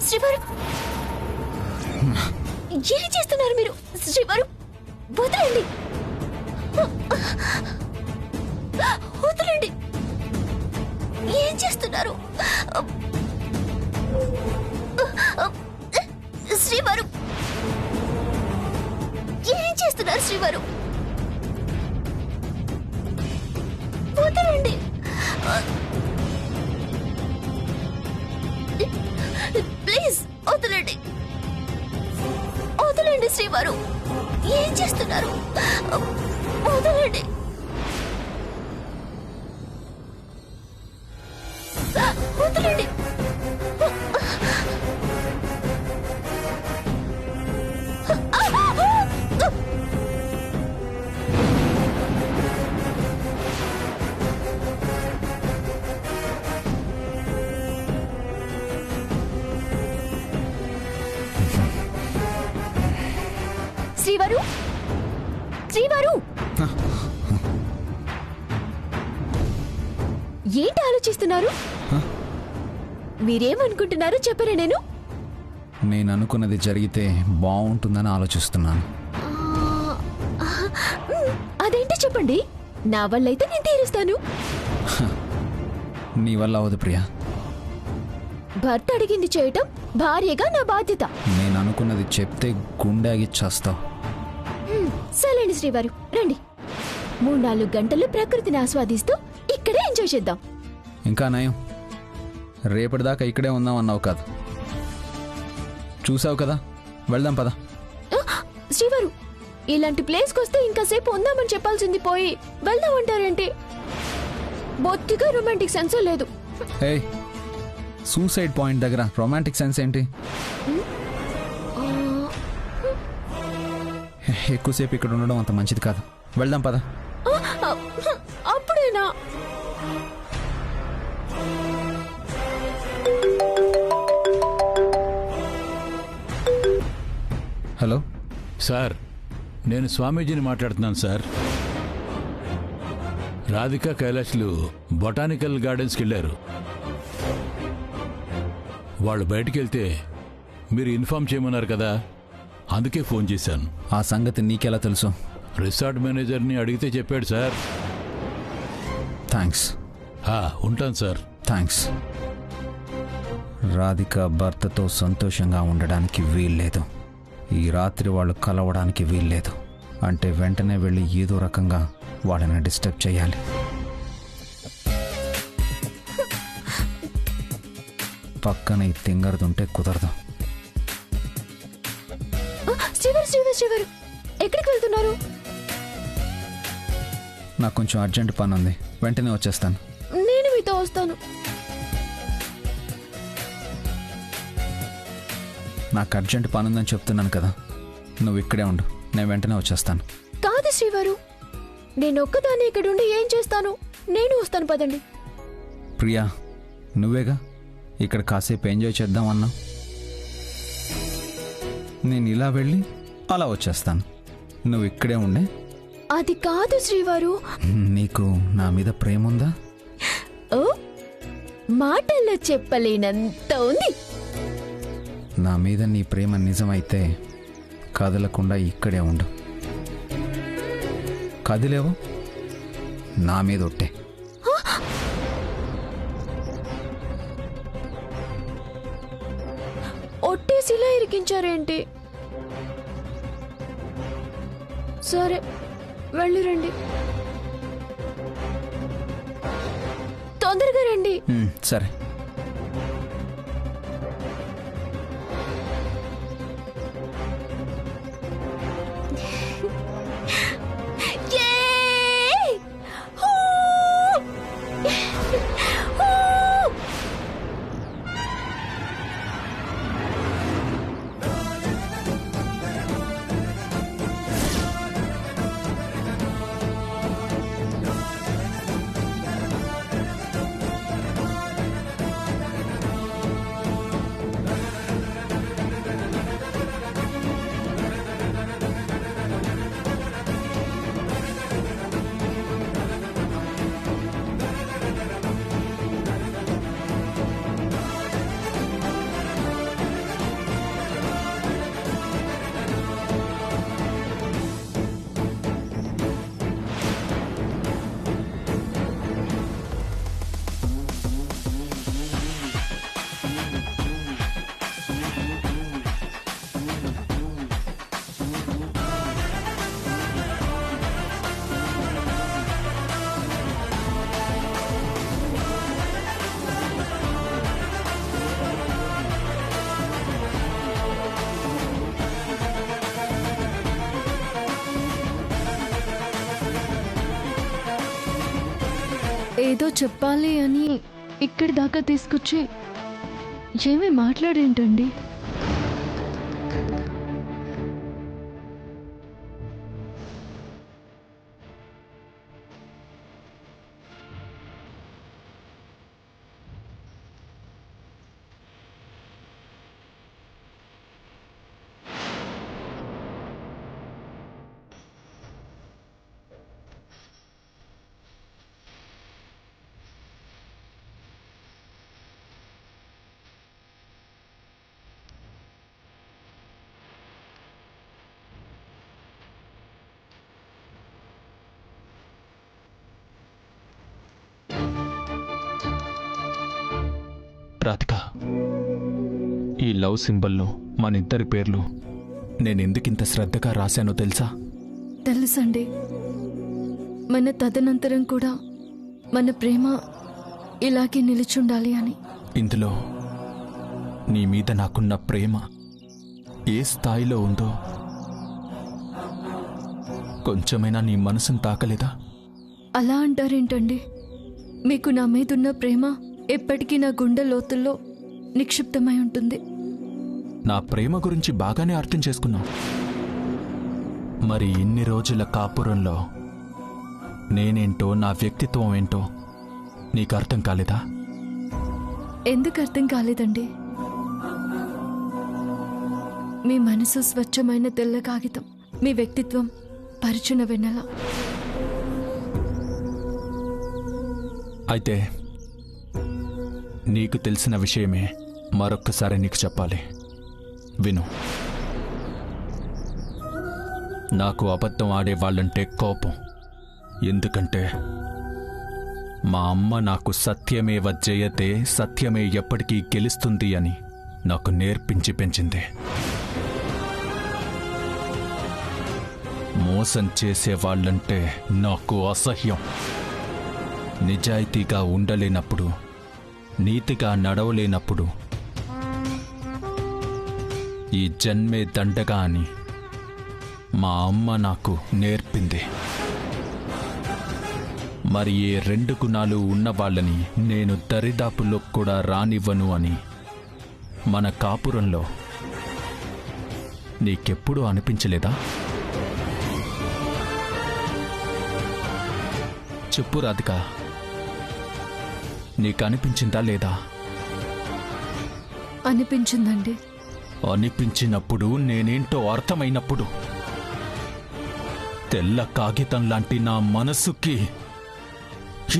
శ్రీవారు, ఏం చేస్తున్నారు మీరు? శ్రీవారు, వదలండి, వదలండి. ఏం చేస్తున్నారు? శ్రీవారు, ఏం చేస్తున్నారు? శ్రీవారు, వదలండి. ప్లీజ్ వదలండి, వదలండి. శ్రీవారు, ఏం చేస్తున్నారు? వదలండి. వదలండి. శ్రీవారు, శ్రీవారు, ఏంటి ఆలోచిస్తున్నారు? మీరేమనుకుంటున్నారో చెప్పరా? నేను అనుకున్నది జరిగితే బాగుంటుందని ఆలోచిస్తున్నాను. అదేంటో చెప్పండి, నా వల్ల అయితే నేను తీరుస్తాను. నీ వల్ల అవదు ప్రియా. భర్త అడిగింది చేయటం భార్యగా నా బాధ్యత. నేను అనుకున్నది చెప్తే గుండెకి చేస్తావు. సరేండి శ్రీవారు, రండి. 3-4 గంటలు ప్రకృతిని ఆస్వాదిస్తూ ఇక్కడే ఎంజాయ్ చేద్దాం. ఇంకా నయం, రేపటిదాకా ఇక్కడే ఉందాం అన్నావు కాదు. చూసావు కదా, వెళ్దాం పద. శ్రీవారు, ఇలాంటి ప్లేస్కి వస్తే ఇంకాసేపు ఉందామని చెప్పాల్సింది పోయి వెళ్దామంటారేంటి? బొత్తిగా రొమాంటిక్ సెన్స్ లేదు. ఏయ్, సూసైడ్ పాయింట్ దగ్గర రొమాంటిక్ సెన్స్ ఏంటి? ఎక్కువసేపు ఇక్కడ ఉండడం అంత మంచిది కాదు. వెళ్దాం పద. అప్పుడేనా? హలో సార్, నేను స్వామీజీని మాట్లాడుతున్నాను సార్. రాధికా కైలాష్లు బొటానికల్ గార్డెన్స్కి వెళ్ళారు. వాళ్ళు బయటికి వెళ్తే మీరు ఇన్ఫార్మ్ చేయమన్నారు కదా, అందుకే ఫోన్ చేశాను. ఆ సంగతి నీకెలా తెలుసు? రిసార్ట్ మేనేజర్ని అడిగితే చెప్పాడు సార్. థ్యాంక్స్. ఉంటాను సార్. థ్యాంక్స్. రాధిక భర్తతో సంతోషంగా ఉండడానికి వీల్లేదు. ఈ రాత్రి వాళ్ళు కలవడానికి వీల్లేదు. అంటే వెంటనే వెళ్ళి ఏదో రకంగా వాళ్ళని డిస్టర్బ్ చేయాలి. పక్కన ఈ తింగరదుంటే కుదరదు. శ్రీవారు, ఎక్కడికి వెళ్తున్నారు? నాకు కొంచెం అర్జెంట్ పని ఉంది, వెంటనే వచ్చేస్తాను. నేను మీతో వస్తాను. నాకు అర్జెంట్ పని ఉందని చెప్తున్నాను కదా, నువ్వు ఇక్కడే ఉండు, నేను వెంటనే వచ్చేస్తాను. కాదు శ్రీవారు, నేను ఒక్కదాన్ని ఇక్కడ ఉండి ఏం చేస్తాను? నేను వస్తాను, పదండి. ప్రియా, నువ్వేగా ఇక్కడ కాసేపు ఎంజాయ్ చేద్దాం అన్నా. నేను ఇలా వెళ్ళి అలా వచ్చేస్తాను, నువ్వు ఇక్కడే ఉండే. అది కాదు శ్రీవారు. నీకు నా మీద ప్రేమ ఉందా? ఓ, మాటల్లో చెప్పలేనంత ఉంది. నా మీద నీ ప్రేమ నిజమైతే కదలకుండా ఇక్కడే ఉండు. కదిలేవు, నా మీద ఒట్టే. ఒట్టేసి ఇలా ఇరికించారేంటి? సరే, వెళ్ళి రండి, తొందరగా రండి. సరే. ఏదో చెప్పాలి అని ఇక్కడి దాకా తీసుకొచ్చి ఏమీ మాట్లాడేంటండి? రాధిక, ఈ లవ్ సింబల్లో మనిద్దరి పేర్లు నేనెందుకింత శ్రద్ధగా రాశానో తెలుసా? తెలుసండి. మన తదనంతరం కూడా మన ప్రేమ ఇలాగే నిలిచుండాలి అని. ఇందులో నీ మీద నాకున్న ప్రేమ ఏ స్థాయిలో ఉందో కొంచెమైనా నీ మనసును తాకలేదా? అలా అంటారేంటండి? మీకు నా మీదున్న ప్రేమ ఎప్పటికీ నా గుండె లోతుల్లో నిక్షిప్తమై ఉంటుంది. నా ప్రేమ గురించి బాగానే అర్థం చేసుకున్నావు. మరి ఇన్ని రోజుల కాపురంలో నేనేంటో, నా వ్యక్తిత్వం ఏంటో నీకు అర్థం కాలేదా? ఎందుకు అర్థం కాలేదండి? మీ మనసు స్వచ్ఛమైన తెల్ల కాగితం, మీ వ్యక్తిత్వం పరిచిన వెన్నెల. అయితే నీకు తెలిసిన విషయమే మరొక్కసారి నీకు చెప్పాలి. విను. నాకు అబద్ధం ఆడేవాళ్ళంటే కోపం. ఎందుకంటే మా అమ్మ నాకు సత్యమేవ జయతే, సత్యమే ఎప్పటికీ గెలుస్తుంది అని నాకు నేర్పించి పెంచింది. మోసం చేసేవాళ్ళంటే నాకు అసహ్యం. నిజాయితీగా ఉండలేనప్పుడు, నీతిగా నడవలేనప్పుడు ఈ జన్మే దండగా అని మా అమ్మ నాకు నేర్పింది. మరి ఏ 2 గుణాలు ఉన్నవాళ్ళని నేను దరిదాపుల్లో కూడా రానివ్వను అని మన కాపురంలో నీకెప్పుడూ అనిపించలేదా? చెప్పు రాధిక, నీకు అనిపించిందా లేదా? అనిపించిందండి. అనిపించినప్పుడు, నేనేంటో అర్థమైనప్పుడు తెల్ల కాగితం లాంటి నా మనసుకి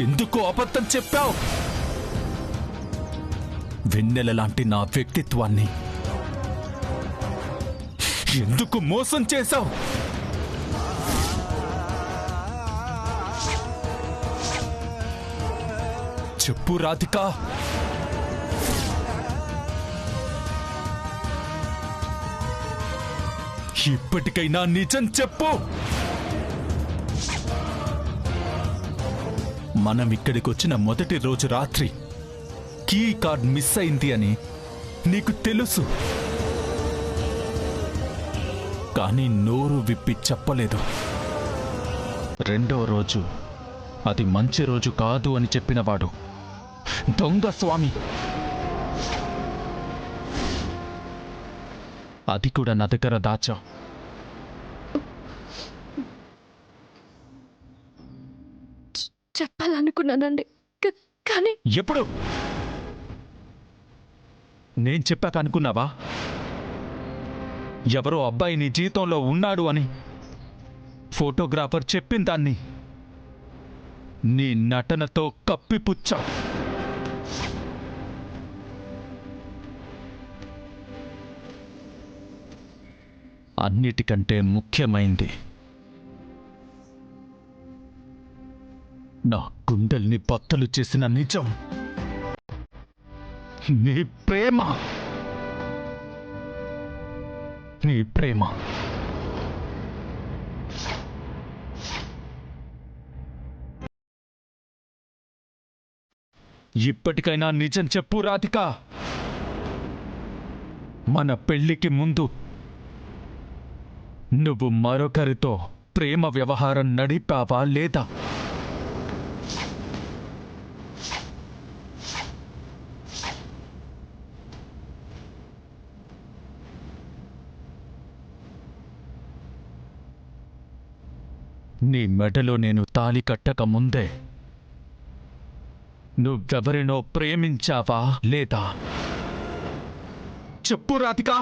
ఎందుకు అబద్ధం చెప్పావు? వెన్నెల లాంటి నా వ్యక్తిత్వాన్ని ఎందుకు మోసం చేశావు? చెప్పు రాధిక. ఇప్పటికైనా నిజం చెప్పు. మనం ఇక్కడికి వచ్చిన మొదటి రోజు రాత్రి కీ కార్డ్ మిస్ అయింది అని నీకు తెలుసు, కానీ నోరు విప్పి చెప్పలేదు. రెండో రోజు అది మంచి రోజు కాదు అని చెప్పినవాడు దొంగ స్వామి. అది కూడా నా దగ్గర దాచా. చెప్పాలనుకున్నానండి, కానీ ఎప్పుడు? నేను చెప్పాక అనుకున్నావా? ఎవరో అబ్బాయి నీ జీవితంలో ఉన్నాడు అని ఫోటోగ్రాఫర్ చెప్పిన దాన్ని నీ నటనతో కప్పిపుచ్చా. అన్నిటికంటే ముఖ్యమైంది, నా గుండెల్ని బద్దలు చేసిన నిజం, నీ ప్రేమ. నీ ప్రేమ ఇప్పటికైనా నిజం చెప్పు రాధిక. మన పెళ్లికి ముందు నువ్వు మరొకరితో ప్రేమ వ్యవహారం నడిపావా లేదా? నీ మెడలో నేను తాళి కట్టక ముందే నువ్వెవరినో ప్రేమించావా లేదా? చెప్పు రాధికా.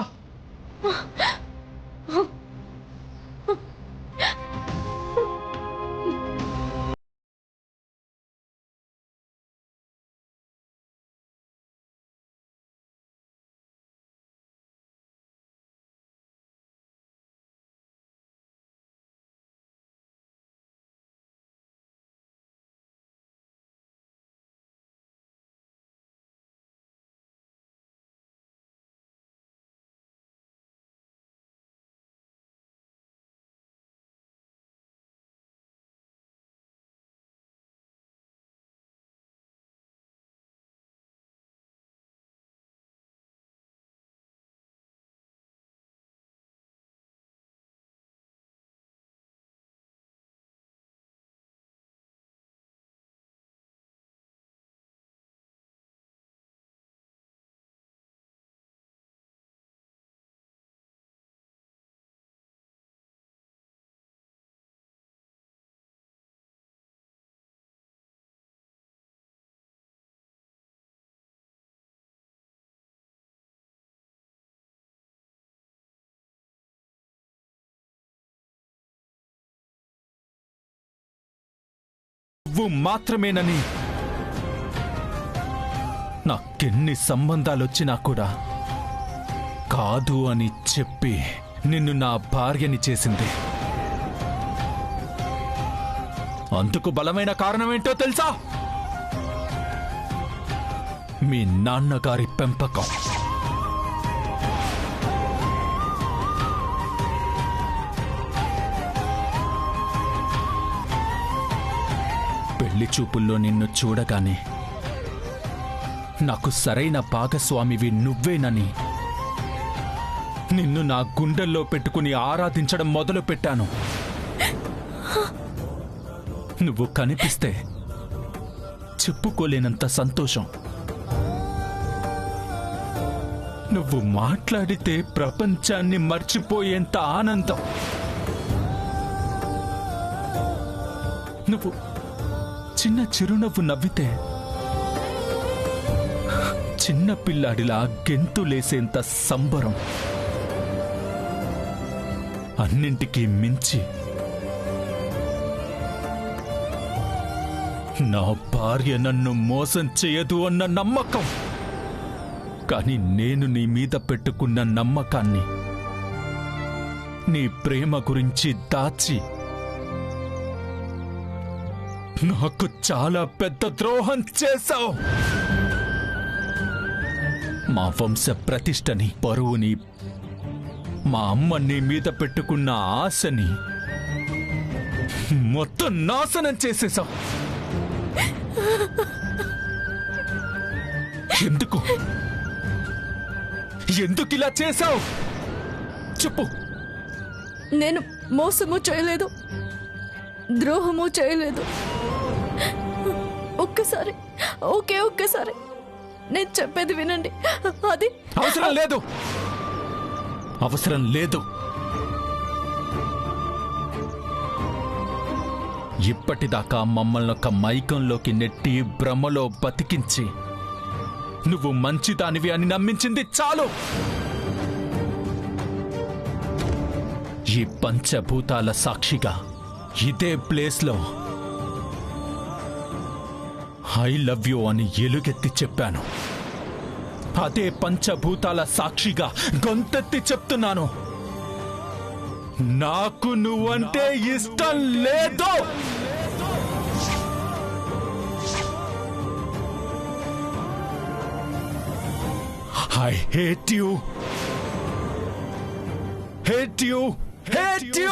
నువ్వు మాత్రమేనని నాకెన్ని సంబంధాలొచ్చినా కూడా కాదు అని చెప్పి నిన్ను నా భార్యని చేసింది. అందుకు బలమైన కారణమేంటో తెలుసా? మీ నాన్నగారి పెంపకం. పెళ్లి చూపుల్లో నిన్ను చూడగానే నాకు సరైన భాగస్వామివి నువ్వేనని నిన్ను నా గుండెల్లో పెట్టుకుని ఆరాధించడం మొదలుపెట్టాను. నువ్వు కనిపిస్తే చెప్పుకోలేనంత సంతోషం. నువ్వు మాట్లాడితే ప్రపంచాన్ని మర్చిపోయేంత ఆనందం. నువ్వు చిన్న చిరునవ్వు నవ్వితే చిన్న పిల్లాడిలా గెంతులేసేంత సంబరం. అన్నింటికీ మించి నా భార్య నన్ను మోసం చేయదు అన్న నమ్మకం. కానీ నేను నీ మీద పెట్టుకున్న నమ్మకాన్ని, నీ ప్రేమ గురించి దాచి నాకు చాలా పెద్ద ద్రోహం చేశావు. మా వంశ ప్రతిష్టని, పరువుని, మా అమ్మ నీ మీద పెట్టుకున్న ఆశని మొత్తం నాశనం చేసేశావు. ఎందుకు ఇలా చేశావు? చెప్పు. నేను మోసము చేయలేదు, ద్రోహము చేయలేదు. ఒక్కసారి నేను చెప్పేది వినండి. అది అవసరం లేదు. ఇప్పటిదాకా మమ్మల్ని ఒక మైకంలోకి నెట్టి భ్రమలో బతికించి నువ్వు మంచిదానివి అని నమ్మించింది చాలు. ఈ పంచభూతాల సాక్షిగా ఇదే ప్లేస్లో ఐ లవ్ యూ అని ఎలుగెత్తి చెప్పాను. అదే పంచభూతాల సాక్షిగా గొంతెత్తి చెప్తున్నాను, నాకు నువ్వంటే ఇష్టం లేదు. I hate you, hate you, hate you!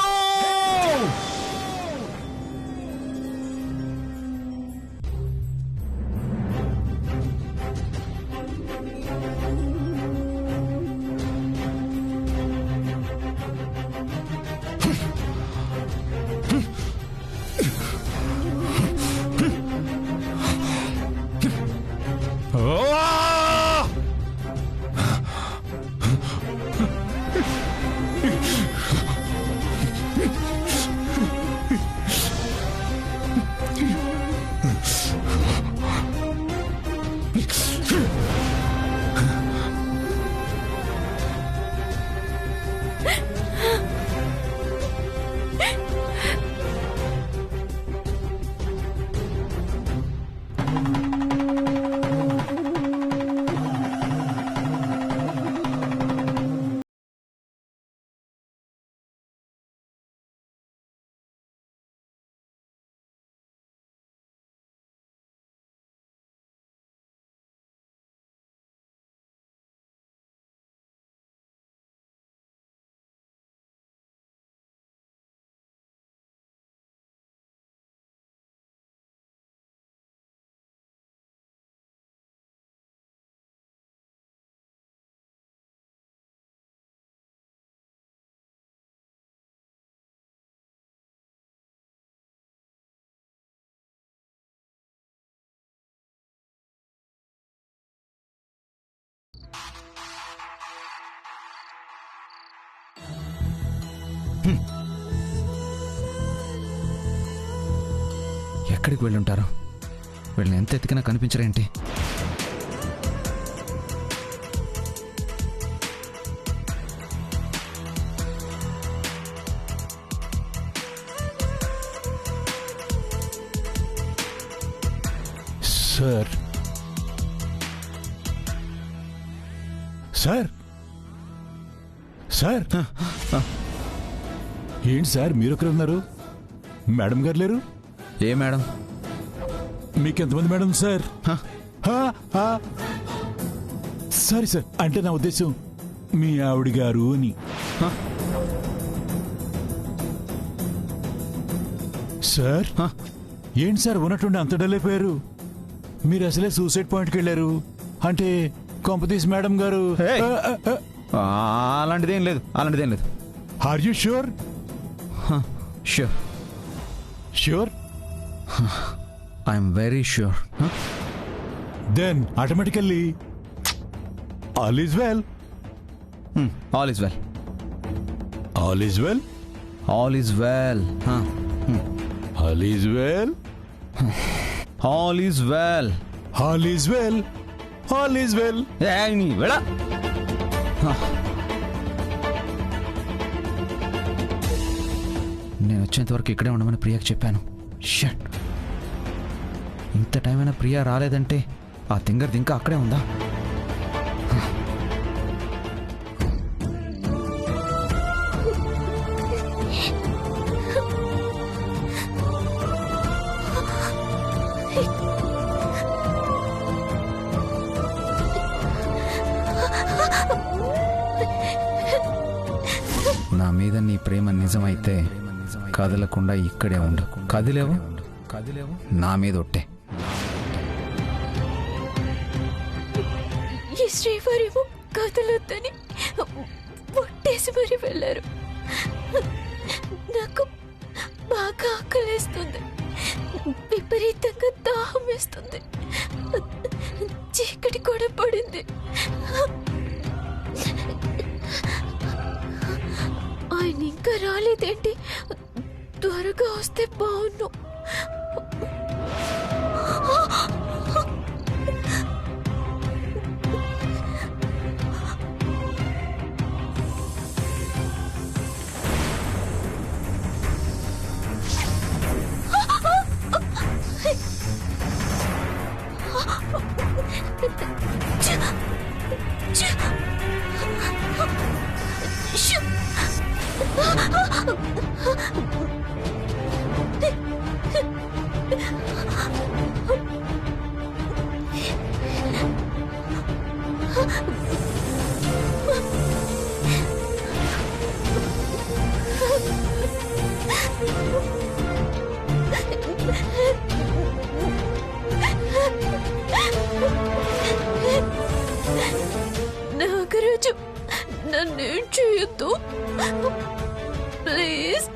ఎక్కడికి వెళ్ళుంటారు? వీళ్ళని ఎంత ఎతికినా కనిపించరేంటి? సార్ సార్ సార్ ఏంటి సార్ మీరు ఒకరు ఉన్నారు, మేడం గారు లేరు? ఏ మేడం? మీకెంతమంది మేడం సార్? సారీ సార్, అంటే నా ఉద్దేశం మీ ఆవిడ గారు అని. సార్ ఏంటి సార్ ఉన్నట్టుండి అంత డల్ అయిపోయారు? మీరు అసలే సూసైడ్ పాయింట్కి వెళ్ళారు అంటే కొంపతీస్ మేడం గారు. అలాంటిదేం లేదు, అలాంటిదేం లేదు. Are you sure? Sure sure? I'm very sure. Then automatically all is well. All is well. All is well. All is well. All is well. All is well. All is well. All is well. వెళ్ళ. నేను వచ్చేంతవరకు ఇక్కడే ఉండమని ప్రియాకి చెప్పాను. Shut, ఇంత time అయినా ప్రియా రాలేదంటే ఆ తింగర్ది ఇంకా అక్కడే ఉందా? నా మీద నీ ప్రేమ నిజమైతే కదలకుండా ఇక్కడే ఉండు. కదిలేవు నా మీద ఒట్టే. ఈ శ్రీవారేమో కదలొద్దని ఒట్టేసి మరి వెళ్ళారు. నాకు బాగా ఆకలేస్తుంది, విపరీతంగా దాహం వేస్తుంది, చీకటి కూడా పడింది. ఆయన ఇంకా రాలేదేంటి? త్వరగా వస్తే బాగుండు. నాగరాజు, నన్నేం చేయొద్దు ప్లీజ్.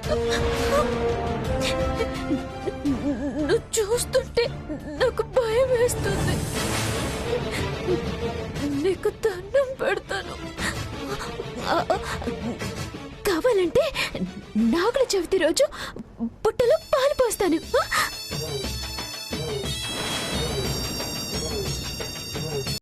నువ్వు చూస్తుంటే నాకు భయం వేస్తుంది. నీకు దండం పెడతాను. కావాలంటే నాగుల చవితి రోజు